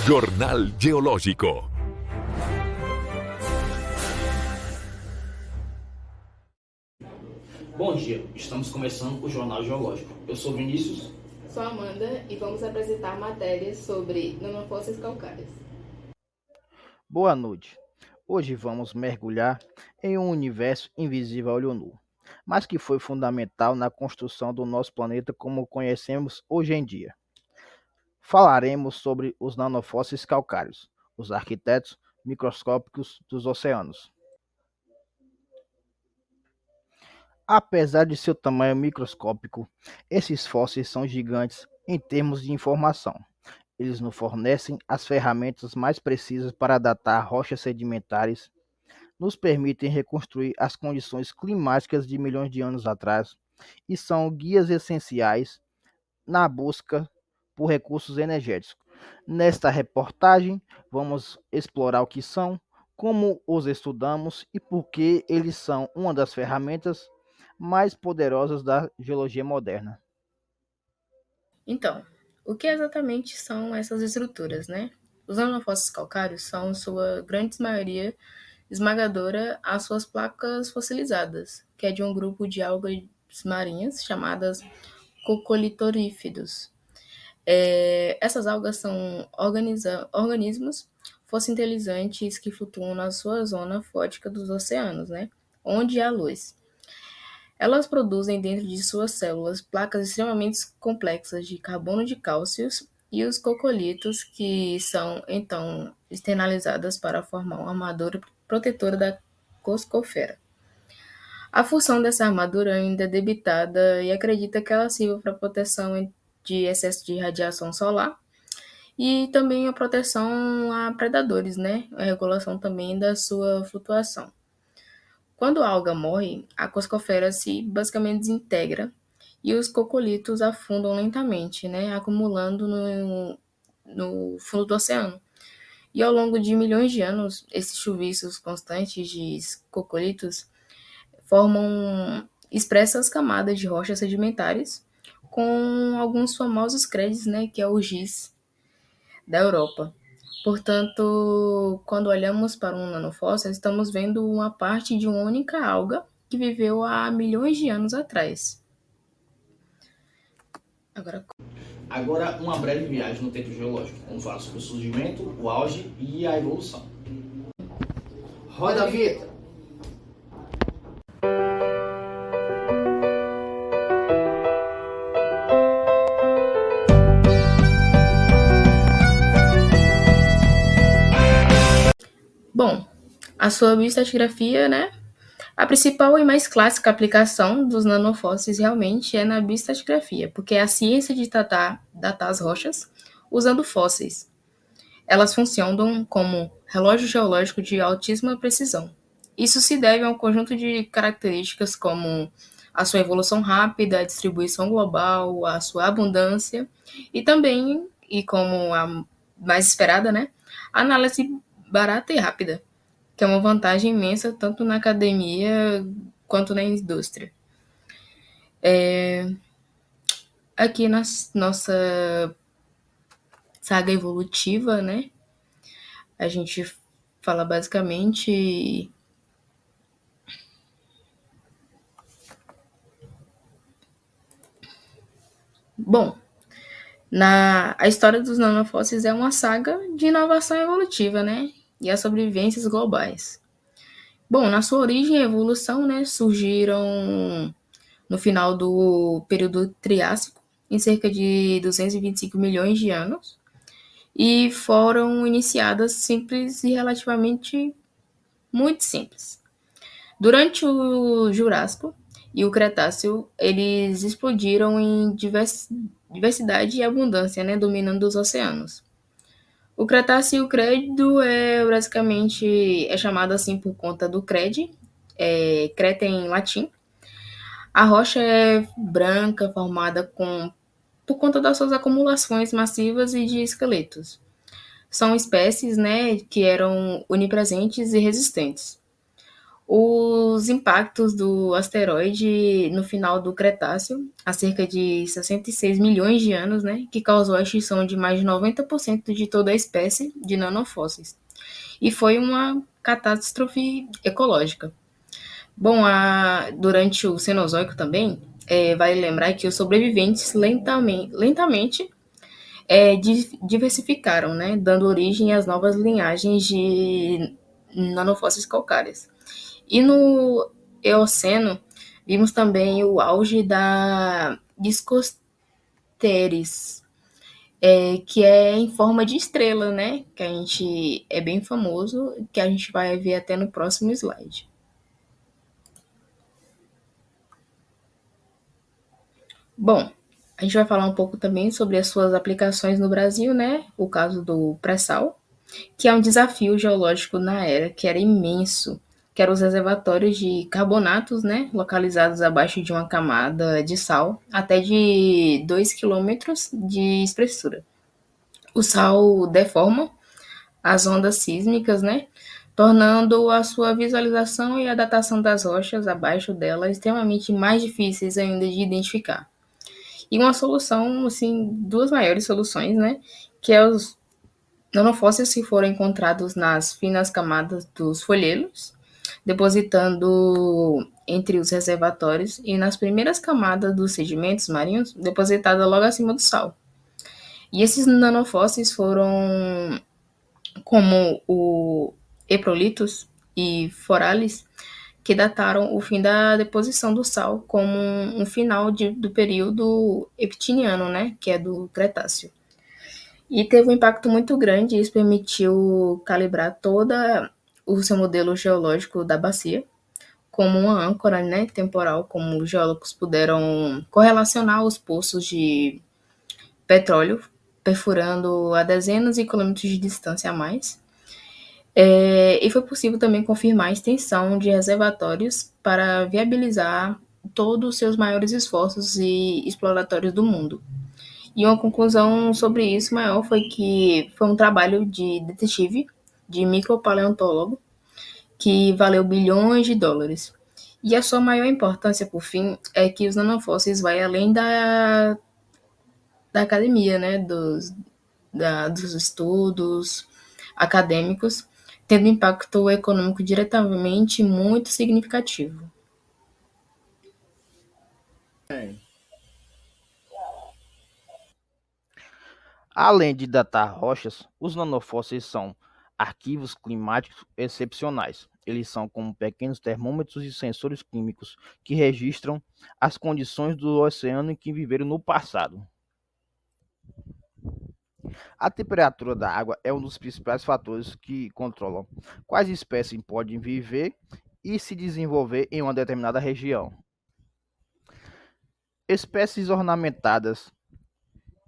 Jornal Geológico. Bom dia, estamos começando o Jornal Geológico. Eu sou Vinícius. Sou Amanda e vamos apresentar matérias sobre nanofósseis calcários. Boa noite. Hoje vamos mergulhar em um universo invisível a olho nu, mas que foi fundamental na construção do nosso planeta como o conhecemos hoje em dia. Falaremos sobre os nanofósseis calcários, os arquitetos microscópicos dos oceanos. Apesar de seu tamanho microscópico, esses fósseis são gigantes em termos de informação. Eles nos fornecem as ferramentas mais precisas para datar rochas sedimentares, nos permitem reconstruir as condições climáticas de milhões de anos atrás e são guias essenciais na busca por recursos energéticos. Nesta reportagem, vamos explorar o que são, como os estudamos e por que eles são uma das ferramentas mais poderosas da geologia moderna. Então, o que exatamente são essas estruturas, né? Os nanofósseis calcários são, em sua grande maioria esmagadora, as suas placas fossilizadas, que é de um grupo de algas marinhas chamadas coccolithorífidos. Essas algas são organismos fossilizantes que flutuam na sua zona fótica dos oceanos, né? Onde há luz. Elas produzem dentro de suas células placas extremamente complexas de carbono de cálcio e os cocolitos, que são então externalizadas para formar uma armadura protetora da coscofera. A função dessa armadura ainda é debitada e acredita que ela sirva para proteção de excesso de radiação solar e também a proteção a predadores, né? A regulação também da sua flutuação. Quando a alga morre, a coscofera se basicamente desintegra e os cocolitos afundam lentamente, né, acumulando no fundo do oceano. E ao longo de milhões de anos, esses chuviscos constantes de cocolitos formam expressas camadas de rochas sedimentares, com alguns famosos créditos, né, que é o giz da Europa. Portanto, quando olhamos para um nanofóssil, estamos vendo uma parte de uma única alga que viveu há milhões de anos atrás. Agora, uma breve viagem no tempo geológico. Vamos falar sobre o surgimento, o auge e a evolução. Roda a vinheta! Bom, a sua bioestratigrafia, né? A principal e mais clássica aplicação dos nanofósseis realmente é na bioestratigrafia, porque é a ciência de datar as rochas usando fósseis. Elas funcionam como relógio geológico de altíssima precisão. Isso se deve a um conjunto de características como a sua evolução rápida, a distribuição global, a sua abundância e também, e como a mais esperada, né, a análise barata e rápida, que é uma vantagem imensa tanto na academia quanto na indústria. Aqui na nossa saga evolutiva, né, a gente fala basicamente bom, a história dos nanofósseis é uma saga de inovação evolutiva, né, e as sobrevivências globais. Bom, na sua origem e evolução, né, surgiram no final do período Triássico, em cerca de 225 milhões de anos, e foram iniciadas simples e relativamente muito simples. Durante o Jurássico e o Cretáceo, eles explodiram em diversidade e abundância, né, dominando os oceanos. O Cretáceo Crédo é chamado assim por conta do crede, creta em latim. A rocha é branca, formada por conta das suas acumulações massivas e de esqueletos. São espécies, né, que eram onipresentes e resistentes. os impactos do asteroide no final do Cretáceo, há cerca de 66 milhões de anos, né, que causou a extinção de mais de 90% de toda a espécie de nanofósseis. E foi uma catástrofe ecológica. Bom, durante o Cenozoico também, vale lembrar que os sobreviventes lentamente diversificaram, né, dando origem às novas linhagens de nanofósseis calcárias. E no Eoceno, vimos também o auge da Discosteres, que é em forma de estrela, né? Que a gente é bem famoso, que a gente vai ver até no próximo slide. Bom, a gente vai falar um pouco também sobre as suas aplicações no Brasil, né? O caso do pré-sal, que é um desafio geológico na era que era imenso, que eram os reservatórios de carbonatos, né, localizados abaixo de uma camada de sal, até de 2 quilômetros de espessura. O sal deforma as ondas sísmicas, né, tornando a sua visualização e a datação das rochas abaixo dela extremamente mais difíceis ainda de identificar. E uma solução, assim, duas maiores soluções, né, que é os nanofósseis que foram encontrados nas finas camadas dos folhelos, depositando entre os reservatórios e nas primeiras camadas dos sedimentos marinhos, depositada logo acima do sal. E esses nanofósseis foram como o Eprolitos e Foralis, que dataram o fim da deposição do sal como um final do período eptiniano, né, que é do Cretáceo. E teve um impacto muito grande, isso permitiu calibrar toda o seu modelo geológico da bacia, como uma âncora, né, temporal, como os geólogos puderam correlacionar os poços de petróleo, perfurando a dezenas de quilômetros de distância a mais. E foi possível também confirmar a extensão de reservatórios para viabilizar todos os seus maiores esforços e exploratórios do mundo. E uma conclusão sobre isso maior foi que foi um trabalho de detetive, de micropaleontólogo, que valeu bilhões de dólares. E a sua maior importância, por fim, é que os nanofósseis vai além da academia, né, dos estudos acadêmicos, tendo impacto econômico diretamente muito significativo. Além de datar rochas, os nanofósseis são arquivos climáticos excepcionais. Eles são como pequenos termômetros e sensores químicos que registram as condições do oceano em que viveram no passado. A temperatura da água é um dos principais fatores que controlam quais espécies podem viver e se desenvolver em uma determinada região. Espécies ornamentadas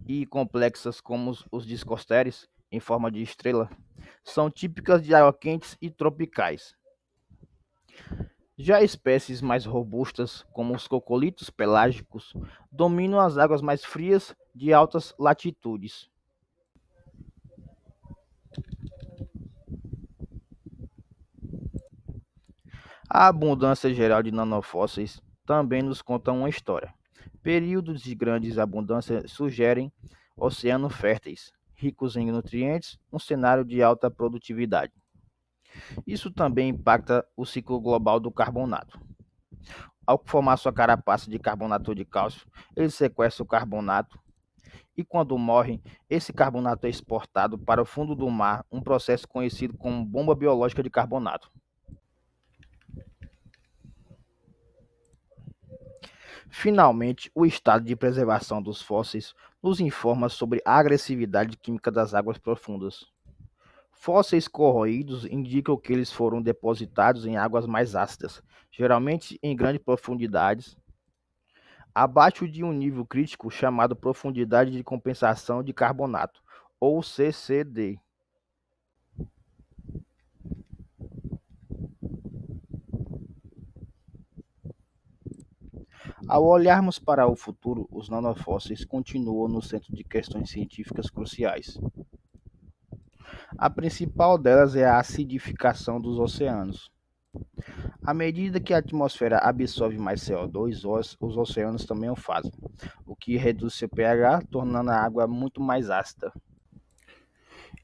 e complexas como os discosteres, em forma de estrela, são típicas de águas quentes e tropicais. Já espécies mais robustas, como os cocolitos pelágicos, dominam as águas mais frias de altas latitudes. A abundância geral de nanofósseis também nos conta uma história. Períodos de grandes abundância sugerem oceanos férteis, ricos em nutrientes, um cenário de alta produtividade. Isso também impacta o ciclo global do carbonato. Ao formar sua carapaça de carbonato de cálcio, ele sequestra o carbonato e, quando morre, esse carbonato é exportado para o fundo do mar, um processo conhecido como bomba biológica de carbonato. Finalmente, o estado de preservação dos fósseis nos informa sobre a agressividade química das águas profundas. Fósseis corroídos indicam que eles foram depositados em águas mais ácidas, geralmente em grandes profundidades, abaixo de um nível crítico chamado profundidade de compensação de carbonato, ou CCD. Ao olharmos para o futuro, os nanofósseis continuam no centro de questões científicas cruciais. A principal delas é a acidificação dos oceanos. À medida que a atmosfera absorve mais CO2, os oceanos também o fazem, o que reduz seu pH, tornando a água muito mais ácida.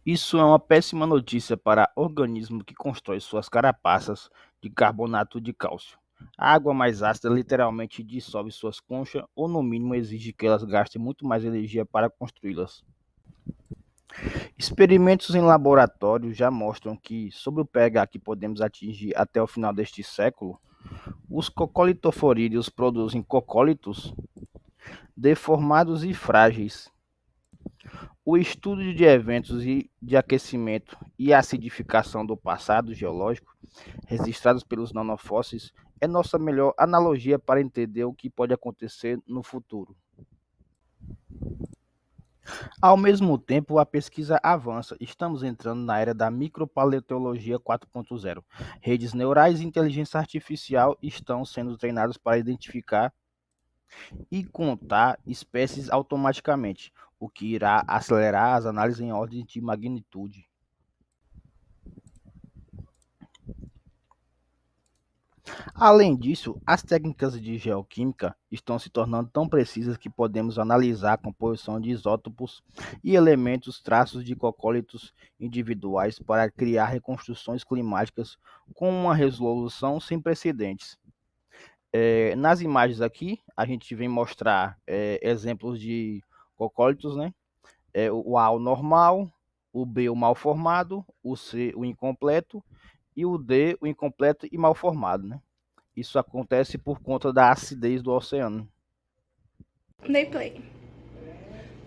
Isso é uma péssima notícia para organismo que constrói suas carapaças de carbonato de cálcio. A água mais ácida literalmente dissolve suas conchas ou, no mínimo, exige que elas gastem muito mais energia para construí-las. Experimentos em laboratório já mostram que, sob o pH que podemos atingir até o final deste século, os coccolithoforídeos produzem cocólitos deformados e frágeis. O estudo de eventos de aquecimento e acidificação do passado geológico, registrados pelos nanofósseis, é nossa melhor analogia para entender o que pode acontecer no futuro. Ao mesmo tempo, a pesquisa avança. Estamos entrando na era da micropaleontologia 4.0. Redes neurais e inteligência artificial estão sendo treinadas para identificar e contar espécies automaticamente, o que irá acelerar as análises em ordem de magnitude. Além disso, as técnicas de geoquímica estão se tornando tão precisas que podemos analisar a composição de isótopos e elementos traços de cocólitos individuais para criar reconstruções climáticas com uma resolução sem precedentes. Nas imagens aqui, a gente vem mostrar exemplos de cocólitos, né? O A o normal, o B o mal formado, o C o incompleto e o D o incompleto e mal formado, né? Isso acontece por conta da acidez do oceano. Dei play.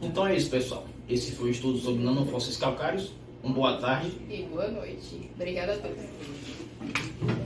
Então é isso, pessoal. Esse foi o estudo sobre nanofósseis calcários. Boa tarde. E boa noite. Obrigada a todos.